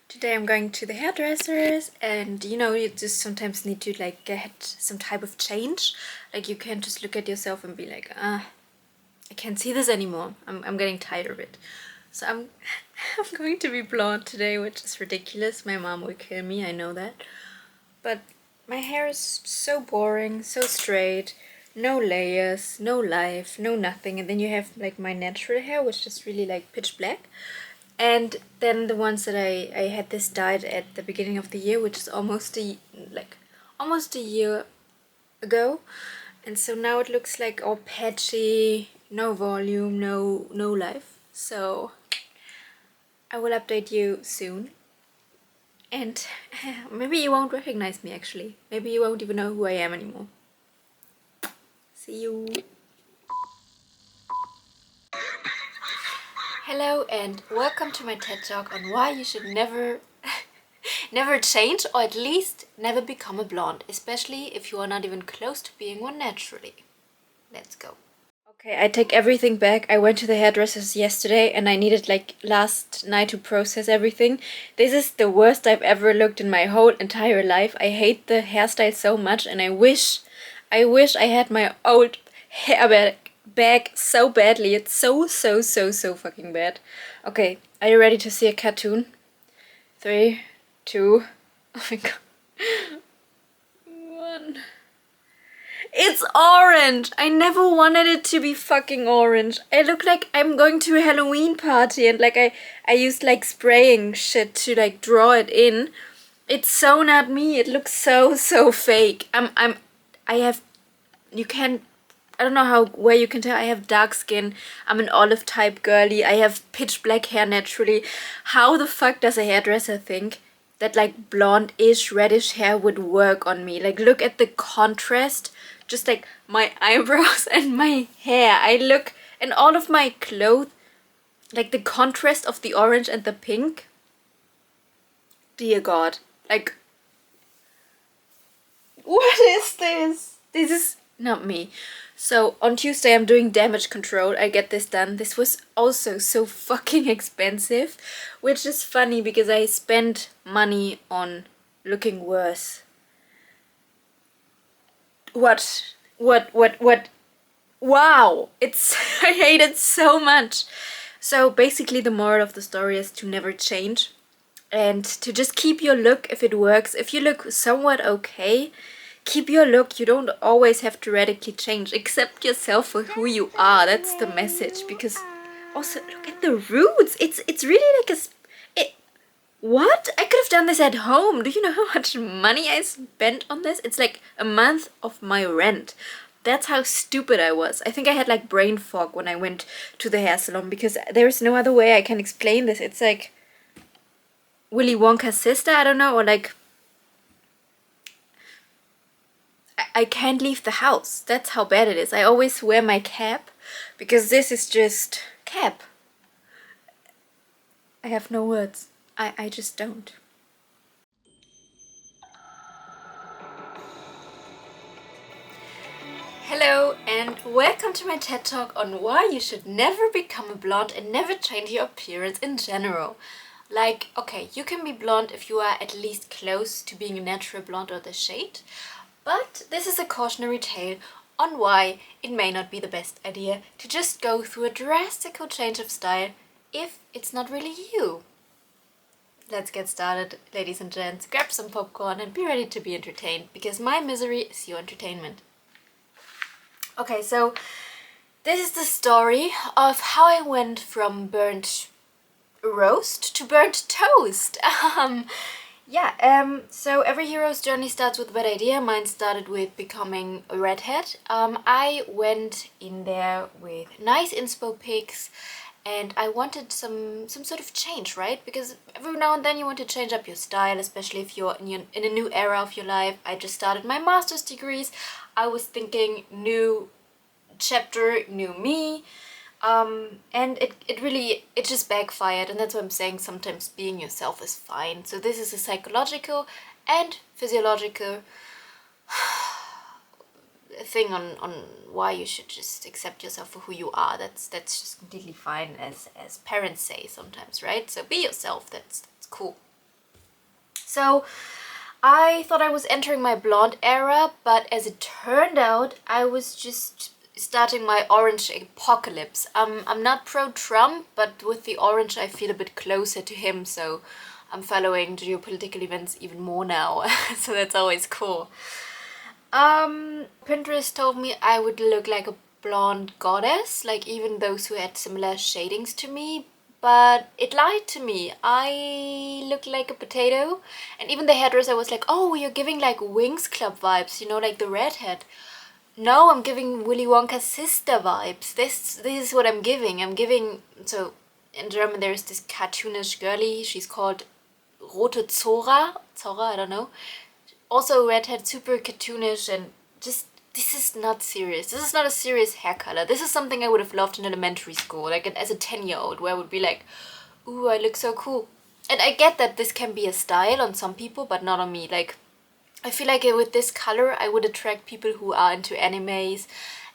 Today I'm going to the hairdressers, and you just sometimes need to like get some type of change. Like you can't just look at yourself and be like, I can't see this anymore. I'm getting tired of it. So I'm I'm going to be blonde today, which is ridiculous. My mom will kill me, I know that. But my hair is so boring, so straight, no layers, no life, no nothing. And then you have like my natural hair, which is really like pitch black. And then the ones that I had this dyed at the beginning of the year, which is almost a year ago. And so now it looks like all patchy, no volume, no life. So I will update you soon. And maybe you won't recognize me actually. Maybe you won't even know who I am anymore. See you. Hello and welcome to my TED Talk on why you should never change, or at least never become a blonde, especially if you are not even close to being one naturally. Let's go. Okay, I take everything back. I went to the hairdressers yesterday and I needed like last night to process everything. This is the worst I've ever looked in my whole entire life. I hate the hairstyle so much, and I wish I had my old hair back so badly. It's so fucking bad. Okay, are you ready to see a cartoon? 3, 2, oh my god. 1. It's orange! I never wanted it to be fucking orange. I look like I'm going to a Halloween party and like I used like spraying shit to like draw it in. It's so not me. It looks so fake. I have, you can't, I don't know where you can tell. I have dark skin. I'm an olive type girly. I have pitch black hair naturally. How the fuck does a hairdresser think that like blonde-ish reddish hair would work on me? Like look at the contrast. Just like my eyebrows and my hair. And all of my clothes, like the contrast of the orange and the pink. Dear God. Like, what is this? This is not me. So on Tuesday I'm doing damage control. I get this done. This was also so fucking expensive, which is funny because I spent money on looking worse. What? Wow! It's I hate it so much. So basically the moral of the story is to never change and to just keep your look if it works. If you look somewhat okay, keep your look. You don't always have to radically change. Accept yourself for who you are. That's the message. Because also look at the roots. It's really like what? I could have done this at home. Do you know how much money I spent on this? It's like a month of my rent. That's how stupid I was. I think I had like brain fog when I went to the hair salon because there's no other way I can explain this. It's like Willy Wonka's sister, I don't know, or like I can't leave the house. That's how bad it is. I always wear my cap because this is just cap. I have no words. I just don't. Hello and welcome to my TED Talk on why you should never become a blonde and never change your appearance in general. Like, okay, you can be blonde if you are at least close to being a natural blonde or the shade, but this is a cautionary tale on why it may not be the best idea to just go through a drastic change of style if it's not really you. Let's get started, ladies and gents. Grab some popcorn and be ready to be entertained, because my misery is your entertainment. Okay, so this is the story of how I went from burnt roast to burnt toast. So every hero's journey starts with a bad idea. Mine started with becoming a redhead. I went in there with nice inspo pics and I wanted some sort of change, right? Because every now and then you want to change up your style, especially if you're in a new era of your life. I just started my master's degrees. I was thinking new chapter, new me. And it just backfired, and that's what I'm saying. Sometimes being yourself is fine. So this is a psychological and physiological thing on why you should just accept yourself for who you are. That's just completely fine, as parents say sometimes, right? So be yourself. That's cool. So I thought I was entering my blonde era, but as it turned out, I was just starting my orange apocalypse. I'm not pro-Trump, but with the orange I feel a bit closer to him, so I'm following geopolitical events even more now. So that's always cool. Pinterest told me I would look like a blonde goddess, like even those who had similar shadings to me, but it lied to me. I look like a potato, and even the hairdresser was like, oh, you're giving like Wings Club vibes, you know, like the redhead. No, I'm giving Willy Wonka's sister vibes. This is what I'm giving. So in German there is this cartoonish girlie, she's called Rote Zora, I don't know. Also redhead, super cartoonish, and just, this is not serious. This is not a serious hair color. This is something I would have loved in elementary school, like as a 10-year-old, where I would be like, ooh, I look so cool. And I get that this can be a style on some people, but not on me. Like, I feel like with this color, I would attract people who are into animes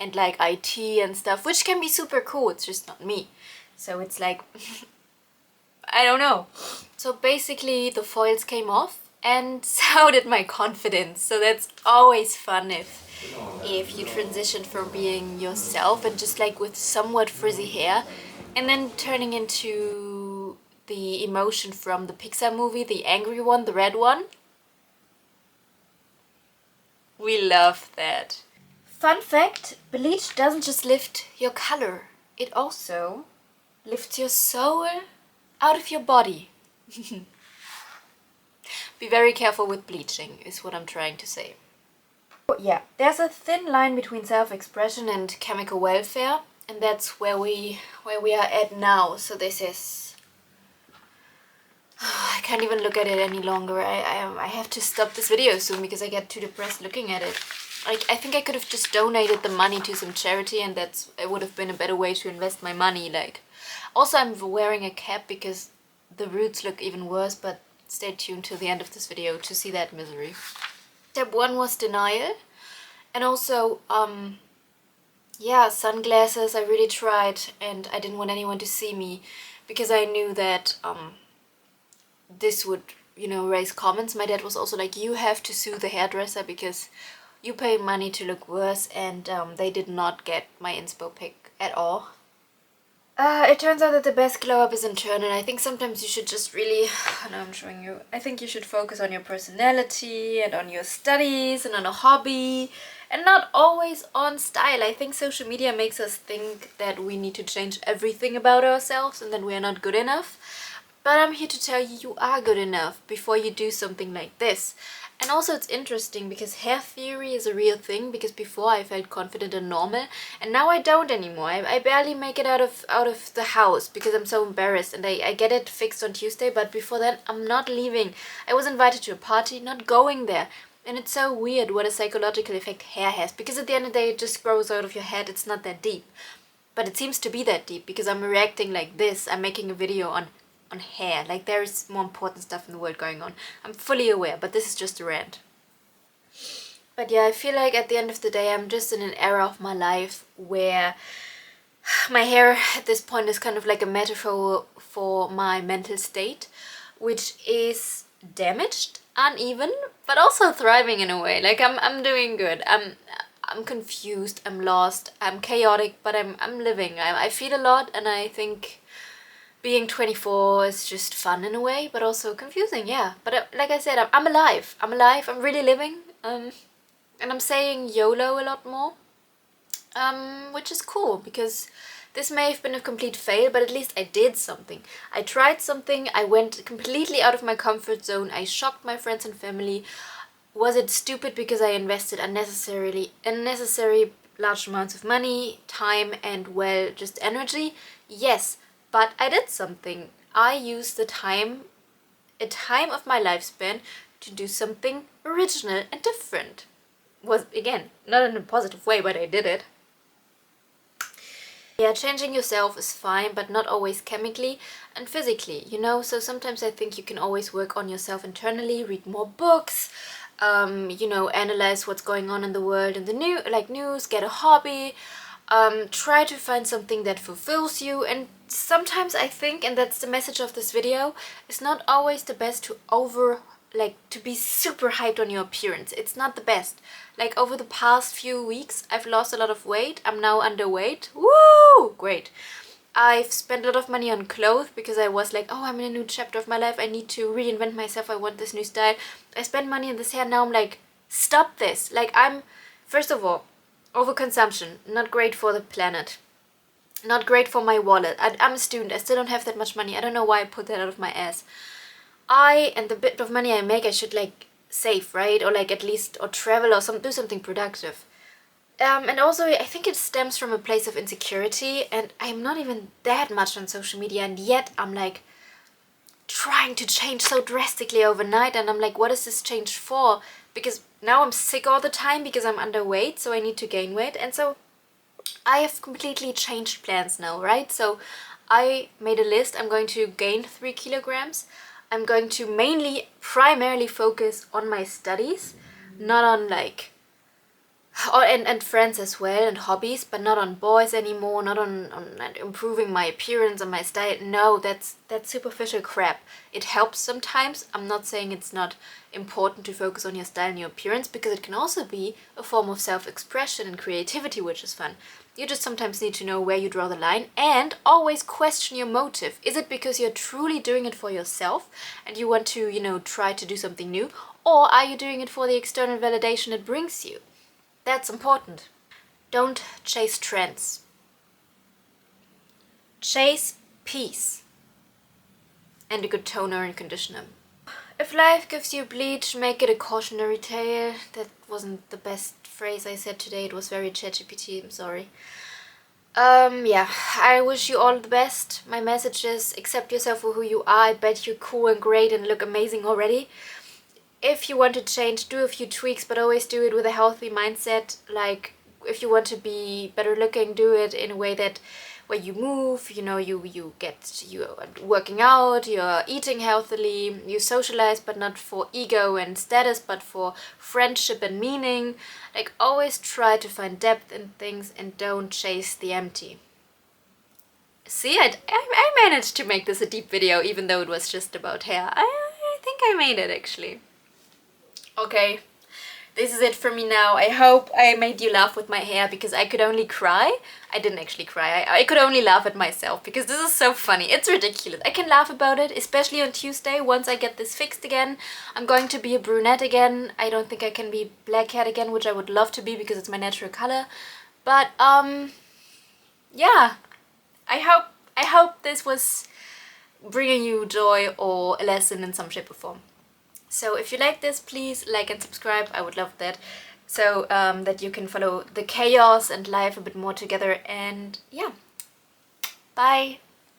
and like IT and stuff, which can be super cool. It's just not me. So it's like, I don't know. So basically the foils came off, and so did my confidence. So that's always fun if you transition from being yourself and just like with somewhat frizzy hair and then turning into the emotion from the Pixar movie, the angry one, the red one. We love that. Fun fact, bleach doesn't just lift your color, it also lifts your soul out of your body. Be very careful with bleaching, is what I'm trying to say. Yeah, there's a thin line between self-expression and chemical welfare, and that's where we are at now. So this is... I can't even look at it any longer. I have to stop this video soon because I get too depressed looking at it. Like, I think I could have just donated the money to some charity, and it would have been a better way to invest my money. Like, also I'm wearing a cap because the roots look even worse, but stay tuned till the end of this video to see that misery. Step 1 was denial, and also yeah, sunglasses. I really tried, and I didn't want anyone to see me because I knew that this would, you know, raise comments. My dad was also like, you have to sue the hairdresser because you pay money to look worse, and they did not get my inspo pic at all. It turns out that the best glow up is internal. I think sometimes you should just really, now I'm showing you, I think you should focus on your personality and on your studies and on a hobby and not always on style. I think social media makes us think that we need to change everything about ourselves and that we are not good enough. But I'm here to tell you, you are good enough before you do something like this. And also it's interesting because hair theory is a real thing, because before I felt confident and normal, and now I don't anymore. I barely make it out of the house because I'm so embarrassed, and I get it fixed on Tuesday, but before that I'm not leaving. I was invited to a party, not going there. And it's so weird what a psychological effect hair has, because at the end of the day it just grows out of your head. It's not that deep. But it seems to be that deep because I'm reacting like this. I'm making a video on hair. Like, there is more important stuff in the world going on. I'm fully aware, but this is just a rant. But yeah, I feel like at the end of the day I'm just in an era of my life where my hair at this point is kind of like a metaphor for my mental state, which is damaged, uneven, but also thriving in a way. Like, I'm doing good. I'm confused, I'm lost, I'm chaotic, but I'm living. I feel a lot, and I think being 24 is just fun in a way, but also confusing, yeah. But like I said, I'm alive. I'm alive, I'm really living. And I'm saying YOLO a lot more, which is cool, because this may have been a complete fail, but at least I did something. I tried something, I went completely out of my comfort zone, I shocked my friends and family. Was it stupid because I invested unnecessary large amounts of money, time, and, well, just energy? Yes. But I did something. I used a time of my lifespan to do something original and different. Was, again, not in a positive way, but I did it. Yeah, changing yourself is fine, but not always chemically and physically, you know? So sometimes I think you can always work on yourself internally, read more books, you know, analyze what's going on in the world and the news, get a hobby, try to find something that fulfills you. And sometimes I think, and that's the message of this video, it's not always the best to like to be super hyped on your appearance. It's not the best. Like over the past few weeks I've lost a lot of weight. I'm now underweight. Woo! Great. I've spent a lot of money on clothes because I was like, oh, I'm in a new chapter of my life. I need to reinvent myself. I want this new style. I spent money on this hair. Now I'm like, stop this. Like first of all, overconsumption, not great for the planet. Not great for my wallet. I'm a student. I still don't have that much money. I don't know why I put that out of my ass. And the bit of money I make, I should like save, right? Or like at least, or travel or do something productive. And also, I think it stems from a place of insecurity, and I'm not even that much on social media, and yet I'm like trying to change so drastically overnight, and I'm like, what is this change for? Because now I'm sick all the time because I'm underweight, so I need to gain weight, and so I have completely changed plans now, right? So I made a list. I'm going to gain 3 kilograms. I'm going to primarily focus on my studies, not on like and friends as well, and hobbies, but not on boys anymore, not on improving my appearance and my style. No, that's superficial crap. It helps sometimes. I'm not saying it's not important to focus on your style and your appearance, because it can also be a form of self-expression and creativity, which is fun. You just sometimes need to know where you draw the line, and always question your motive. Is it because you're truly doing it for yourself and you want to, try to do something new, or are you doing it for the external validation it brings you? That's important. Don't chase trends. Chase peace and a good toner and conditioner. If life gives you bleach, make it a cautionary tale. That wasn't the best phrase I said today. It was very ChatGPT, I'm sorry. Yeah, I wish you all the best. My message is, accept yourself for who you are. I bet you're cool and great and look amazing already. If you want to change, do a few tweaks, but always do it with a healthy mindset. Like, if you want to be better looking, do it in a way that where you move, you're working out, you're eating healthily, you socialize, but not for ego and status, but for friendship and meaning. Like, always try to find depth in things and don't chase the empty. See, I managed to make this a deep video, even though it was just about hair. I think I made it, actually. Okay, this is it for me now. I hope I made you laugh with my hair, because I could only cry. I didn't actually cry. I could only laugh at myself, because this is so funny. It's ridiculous. I can laugh about it, especially on Tuesday, once I get this fixed again. I'm going to be a brunette again. I don't think I can be black-haired again, which I would love to be because it's my natural color. But, yeah. I hope this was bringing you joy or a lesson in some shape or form. So if you like this, please like and subscribe. I would love that. So that you can follow the chaos and life a bit more together. And yeah, bye.